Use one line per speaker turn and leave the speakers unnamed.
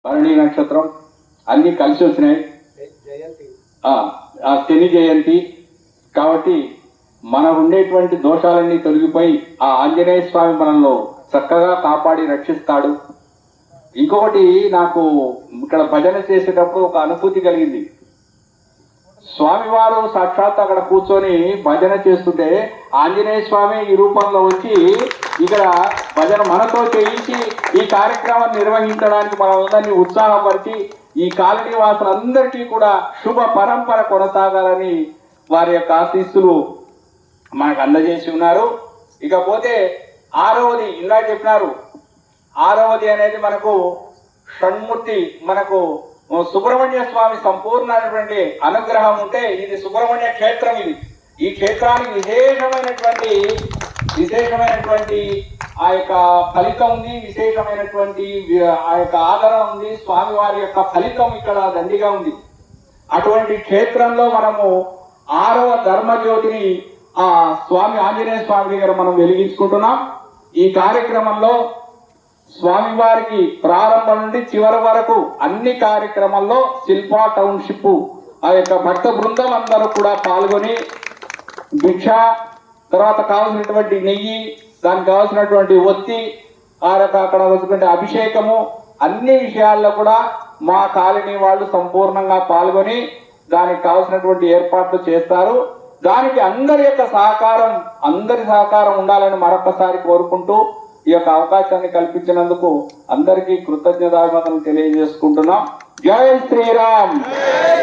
భరణి నక్షత్రం అన్ని కలిసి వచ్చినాయి. శని జయంతి కాబట్టి మనం ఉండేటువంటి దోషాలన్నీ తొలగిపోయి ఆ ఆంజనేయ స్వామి మనల్ని చక్కగా కాపాడి రక్షిస్తాడు. ఇంకొకటి నాకు ఇక్కడ భజన చేసేటప్పుడు ఒక అనుభూతి కలిగింది. స్వామివారు సాక్షాత్ అక్కడ కూర్చొని భజన చేస్తుంటే ఆంజనేయ స్వామి ఈ రూపంలో వచ్చి ఇక్కడ భజన మనతో చేయించి ఈ కార్యక్రమాన్ని నిర్వహించడానికి మనందరినీ ఉత్సాహపరిచి ఈ కాలనీ వాసులందరికీ కూడా శుభ పరంపర కొనసాగాలని వారి యొక్క ఆశీస్సులు మనకు అందజేసి ఉన్నారు. ఇకపోతే ఆరవది ఇందాక చెప్పినారు, ఆరవది అనేది మనకు షణ్మూర్తి, మనకు సుబ్రహ్మణ్య స్వామి సంపూర్ణమైనటువంటి అనుగ్రహం ఉంటే ఇది సుబ్రహ్మణ్య క్షేత్రం. ఈ క్షేత్రానికి విశేషమైనటువంటి ఆ యొక్క ఫలితం ఉంది, విశేషమైనటువంటి ఆ యొక్క ఆదరణ ఉంది. స్వామి వారి యొక్క ఫలితం ఇక్కడ దండిగా ఉంది. అటువంటి క్షేత్రంలో మనము 6వ ధర్మజ్యోతిని ఆ స్వామి ఆంజనేయ స్వామి దగ్గర మనం వెలిగించుకుంటున్నాం. ఈ కార్యక్రమంలో స్వామివారికి ప్రారంభం నుండి చివరి వరకు అన్ని కార్యక్రమాల్లో శిల్పా టౌన్షిప్ ఆ యొక్క భక్త బృందం అందరూ కూడా పాల్గొని భిక్ష, తర్వాత కావాల్సినటువంటి నెయ్యి, దానికి కావాల్సినటువంటి ఒత్తి, అక్కడ వచ్చినటువంటి అభిషేకము, అన్ని విషయాల్లో కూడా మా కాలనీ వాళ్ళు సంపూర్ణంగా పాల్గొని దానికి కావాల్సినటువంటి ఏర్పాట్లు చేస్తారు. దానికి అందరి సహకారం ఉండాలని మరొకసారి కోరుకుంటూ ఈ యొక్క అవకాశాన్ని కల్పించినందుకు అందరికీ కృతజ్ఞతాభివందనలు తెలియజేసుకుంటున్నాం. జై శ్రీరామ్.